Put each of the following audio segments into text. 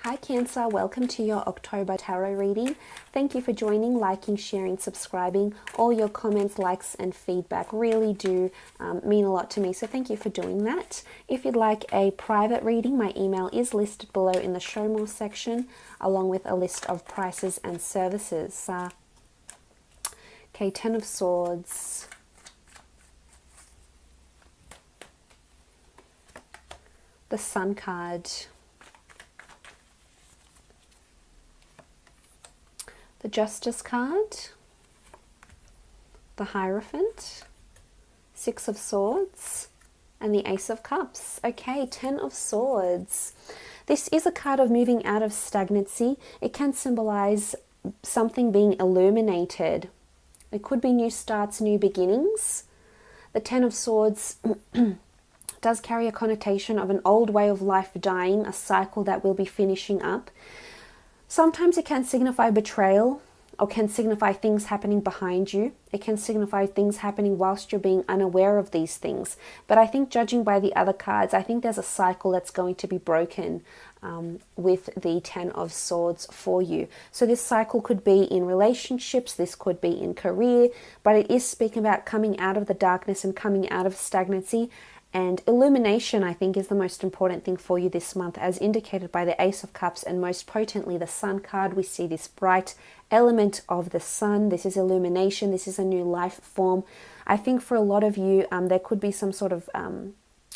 Hi Cancer, welcome to your October tarot reading. Thank you for joining, liking, sharing, subscribing. All your comments, likes and feedback really do mean a lot to me, so thank you for doing that. If you'd like a private reading, my email is listed below in the show more section, along with a list of prices and services. Okay, Ten of Swords. The Sun card. The Justice card, the Hierophant, Six of Swords, and the Ace of Cups. Okay, Ten of Swords. This is a card of moving out of stagnancy. It can symbolize something being illuminated. It could be new starts, new beginnings. The Ten of Swords does carry a connotation of an old way of life dying, a cycle that will be finishing up. Sometimes it can signify betrayal, or can signify things happening behind you. It can signify things happening whilst you're being unaware of these things. But I think, judging by the other cards, I think there's a cycle that's going to be broken with the Ten of Swords for you. So this cycle could be in relationships, this could be in career, but it is speaking about coming out of the darkness and coming out of stagnancy. And illumination, I think, is the most important thing for you this month, as indicated by the Ace of Cups and most potently the Sun card. We see this bright element of the sun. This is illumination. This is a new life form. I think for a lot of you, there could be some sort of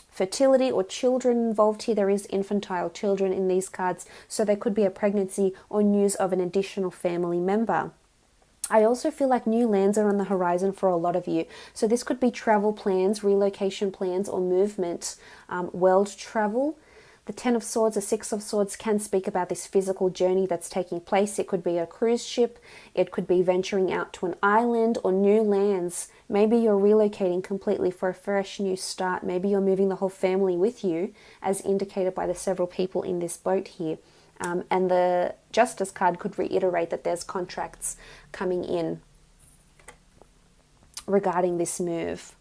fertility or children involved here. There is infantile children in these cards, so there could be a pregnancy or news of an additional family member. I also feel like new lands are on the horizon for a lot of you. So this could be travel plans, relocation plans, or movement, world travel. The Ten of Swords, the Six of Swords can speak about this physical journey that's taking place. It could be a cruise ship. It could be venturing out to an island or new lands. Maybe you're relocating completely for a fresh new start. Maybe you're moving the whole family with you, as indicated by the several people in this boat here. And the Justice card could reiterate that there's contracts coming in regarding this move.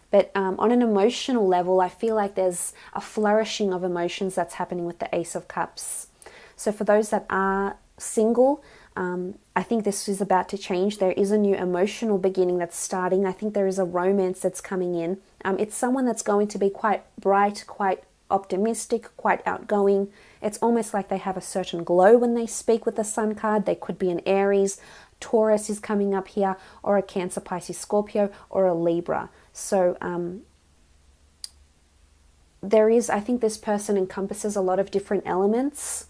But on an emotional level, I feel like there's a flourishing of emotions that's happening with the Ace of Cups. So for those that are single, I think this is about to change. There is a new emotional beginning that's starting. I think there is a romance that's coming in. It's someone that's going to be quite bright, quite optimistic, quite outgoing. It's almost like they have a certain glow when they speak with the Sun card. They could be an Aries, Taurus is coming up here, or a Cancer, Pisces, Scorpio, or a Libra. So I think this person encompasses a lot of different elements.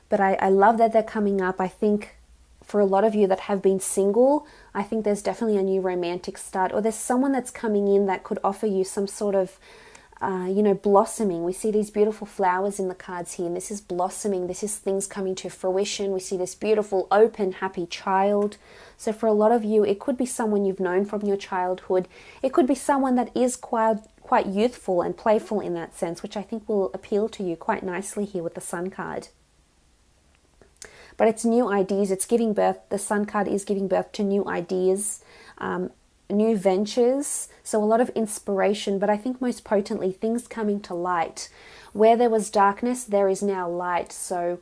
But I love that they're coming up. I think for a lot of you that have been single, I think there's definitely a new romantic start, or there's someone that's coming in that could offer you some sort of blossoming. We see these beautiful flowers in the cards here, and this is blossoming. This is things coming to fruition. We see this beautiful, open, happy child. So for a lot of you, it could be someone you've known from your childhood. It could be someone that is quite youthful and playful in that sense, which I think will appeal to you quite nicely here with the Sun card. But it's new ideas. It's giving birth. The Sun card is giving birth to new ideas, new ventures, so a lot of inspiration, but I think most potently things coming to light. Where there was darkness, there is now light. So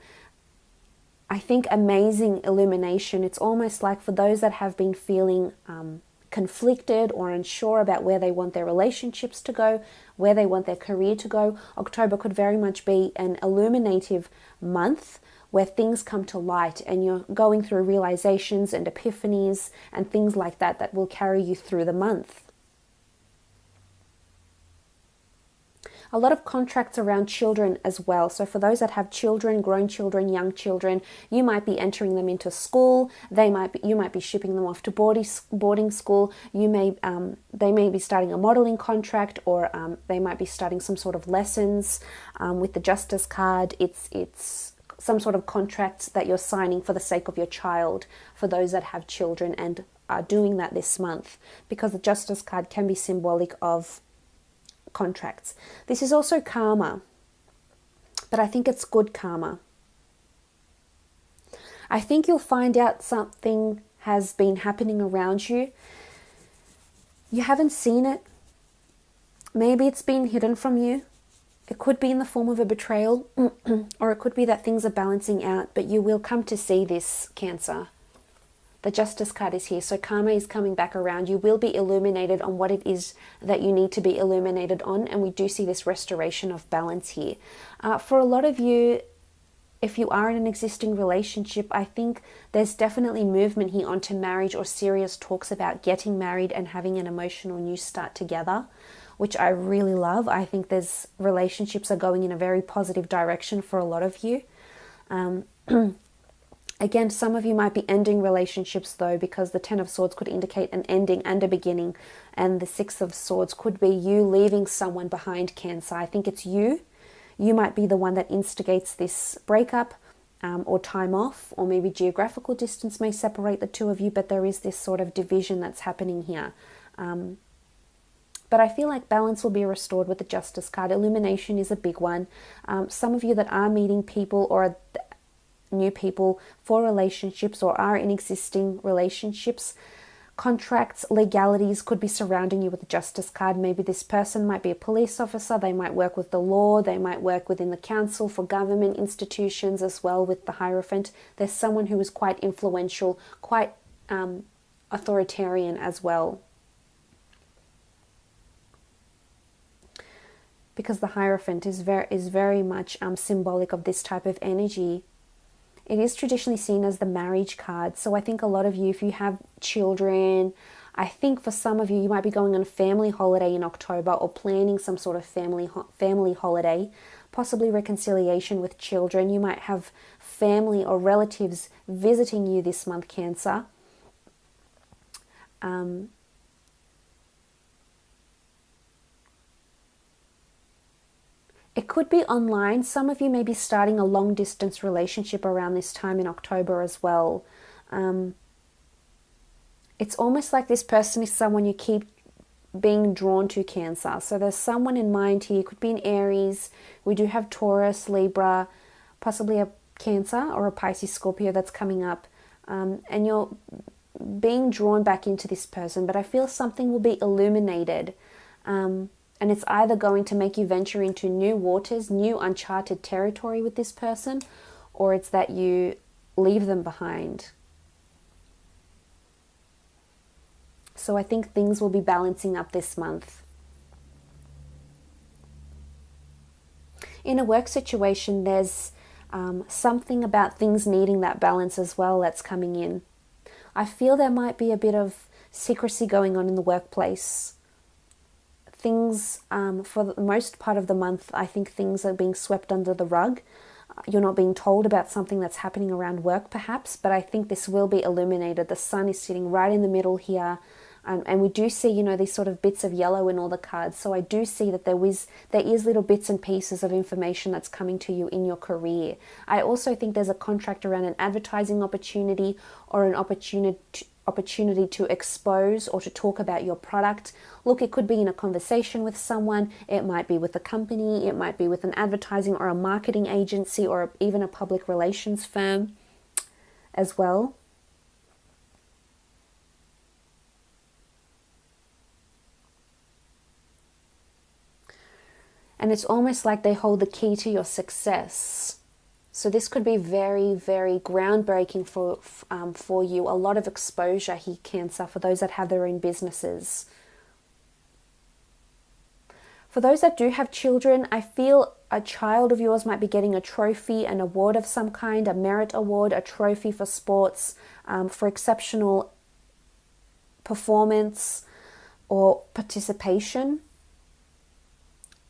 I think amazing illumination. It's almost like for those that have been feeling conflicted or unsure about where they want their relationships to go, where they want their career to go, October could very much be an illuminative month where things come to light and you're going through realizations and epiphanies and things like that that will carry you through the month. A lot of contracts around children as well. So for those that have children, grown children, young children, you might be entering them into school. You might be shipping them off to boarding school. They may be starting a modeling contract, or they might be starting some sort of lessons. With the Justice card, it's some sort of contracts that you're signing for the sake of your child, for those that have children and are doing that this month, because the Justice card can be symbolic of contracts. This is also karma, but I think it's good karma. I think you'll find out something has been happening around you. You haven't seen it. Maybe it's been hidden from you. It could be in the form of a betrayal, or it could be that things are balancing out, but you will come to see this, Cancer. The Justice card is here, so karma is coming back around. You will be illuminated on what it is that you need to be illuminated on, and we do see this restoration of balance here. For a lot of you, if you are in an existing relationship, I think there's definitely movement here onto marriage or serious talks about getting married and having an emotional new start together, which I really love. I think there's relationships are going in a very positive direction for a lot of you. Again, some of you might be ending relationships though, because the Ten of Swords could indicate an ending and a beginning, and the Six of Swords could be you leaving someone behind, Cancer. I think it's you. You might be the one that instigates this breakup or time off, or maybe geographical distance may separate the two of you, but there is this sort of division that's happening here. But I feel like balance will be restored with the Justice card. Illumination is a big one. Some of you that are meeting people or are new people for relationships or are in existing relationships, contracts, legalities could be surrounding you with the Justice card. Maybe this person might be a police officer, they might work with the law, they might work within the council, for government institutions as well with the Hierophant. There's someone who is quite influential, quite authoritarian as well. Because the Hierophant is very much symbolic of this type of energy. It is traditionally seen as the marriage card. So I think a lot of you, if you have children, I think for some of you, you might be going on a family holiday in October or planning some sort of family holiday, possibly reconciliation with children. You might have family or relatives visiting you this month, Cancer. It could be online. Some of you may be starting a long distance relationship around this time in October as well. It's almost like this person is someone you keep being drawn to, Cancer. So there's someone in mind here. It could be an Aries. We do have Taurus, Libra, possibly a Cancer or a Pisces, Scorpio that's coming up. And you're being drawn back into this person, but I feel something will be illuminated. And it's either going to make you venture into new waters, new uncharted territory with this person, or it's that you leave them behind. So I think things will be balancing up this month. In a work situation, there's something about things needing that balance as well that's coming in. I feel there might be a bit of secrecy going on in the workplace. Things, for the most part of the month, I think things are being swept under the rug. You're not being told about something that's happening around work perhaps, but I think this will be illuminated. The sun is sitting right in the middle here, and we do see, you know, these sort of bits of yellow in all the cards. So I do see that there is little bits and pieces of information that's coming to you in your career. I also think there's a contract around an advertising opportunity or an opportunity to expose or to talk about your product. Look, it could be in a conversation with someone, it might be with a company, it might be with an advertising or a marketing agency or even a public relations firm as well. And it's almost like they hold the key to your success. So this could be very, very groundbreaking for you. A lot of exposure here, Cancer, for those that have their own businesses. For those that do have children, I feel a child of yours might be getting a trophy, an award of some kind, a merit award, a trophy for sports, for exceptional performance or participation.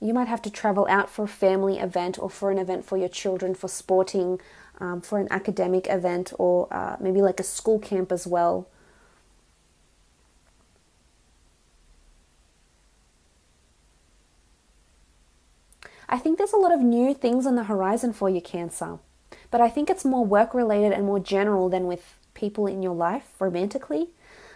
You might have to travel out for a family event or for an event for your children, for sporting, for an academic event, or maybe like a school camp as well. I think there's a lot of new things on the horizon for you, Cancer. But I think it's more work-related and more general than with people in your life, romantically.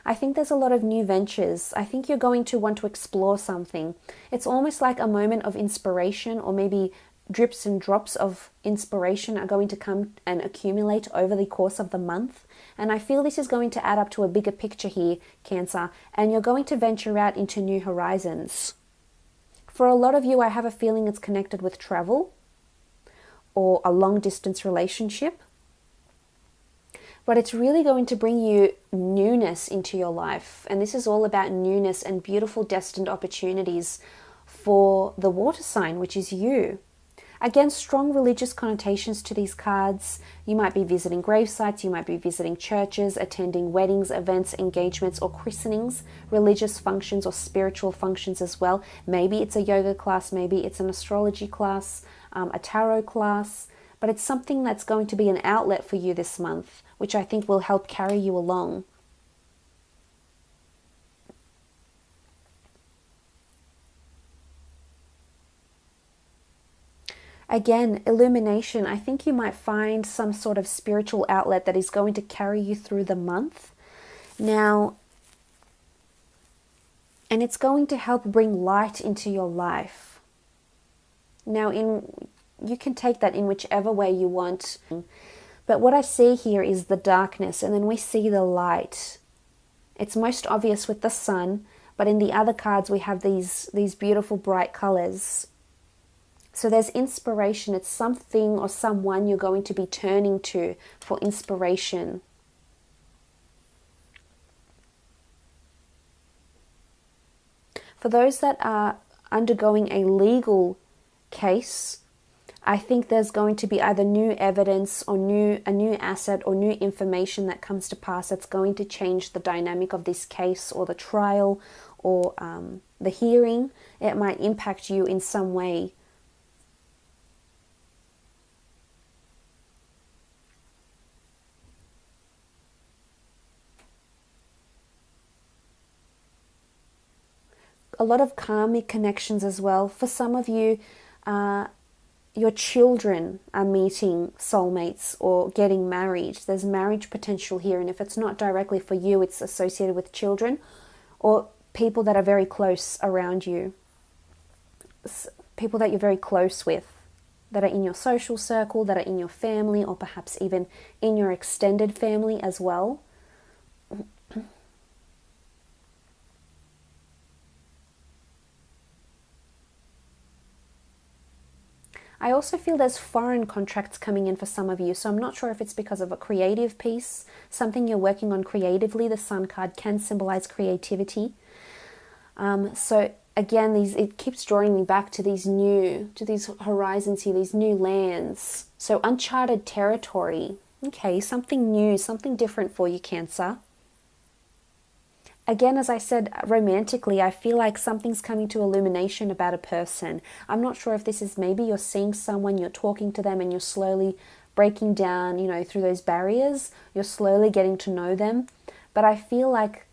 I think there's a lot of new ventures. I think you're going to want to explore something. It's almost like a moment of inspiration, or maybe drips and drops of inspiration are going to come and accumulate over the course of the month. And I feel this is going to add up to a bigger picture here, Cancer, and you're going to venture out into new horizons. For a lot of you, I have a feeling it's connected with travel or a long distance relationship. But it's really going to bring you newness into your life. And this is all about newness and beautiful destined opportunities for the water sign, which is you. Again, strong religious connotations to these cards. You might be visiting grave sites, you might be visiting churches, attending weddings, events, engagements, or christenings, religious functions or spiritual functions as well. Maybe it's a yoga class, maybe it's an astrology class, a tarot class, but it's something that's going to be an outlet for you this month, which I think will help carry you along. Again, illumination. I think you might find some sort of spiritual outlet that is going to carry you through the month. Now, and it's going to help bring light into your life. Now, you can take that in whichever way you want. But what I see here is the darkness, and then we see the light. It's most obvious with the sun, but in the other cards we have these beautiful bright colors. So there's inspiration. It's something or someone you're going to be turning to for inspiration. For those that are undergoing a legal case, I think there's going to be either new evidence or a new asset or new information that comes to pass that's going to change the dynamic of this case or the trial or the hearing. It might impact you in some way. A lot of karmic connections as well. For some of you, your children are meeting soulmates or getting married. There's marriage potential here, and if it's not directly for you, it's associated with children or people that are very close around you. People that you're very close with, that are in your social circle, that are in your family, or perhaps even in your extended family as well. I also feel there's foreign contracts coming in for some of you, so I'm not sure if it's because of a creative piece, something you're working on creatively. The Sun card can symbolize creativity. So again, it keeps drawing me back to these horizons here, these new lands. So uncharted territory. Okay, something new, something different for you, Cancer. Again, as I said, romantically, I feel like something's coming to illumination about a person. I'm not sure if this is maybe you're seeing someone, you're talking to them, and you're slowly breaking down, through those barriers. You're slowly getting to know them. But I feel like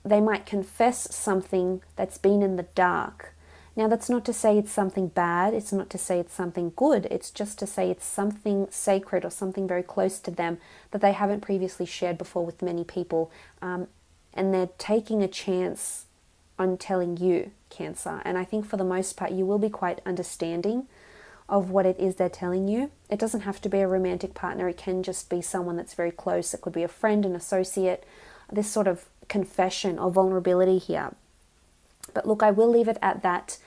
they might confess something that's been in the dark. Now, that's not to say it's something bad. It's not to say it's something good. It's just to say it's something sacred or something very close to them that they haven't previously shared before with many people. And they're taking a chance on telling you, Cancer. And I think for the most part, you will be quite understanding of what it is they're telling you. It doesn't have to be a romantic partner. It can just be someone that's very close. It could be a friend, an associate, this sort of confession or vulnerability here. But look, I will leave it at that.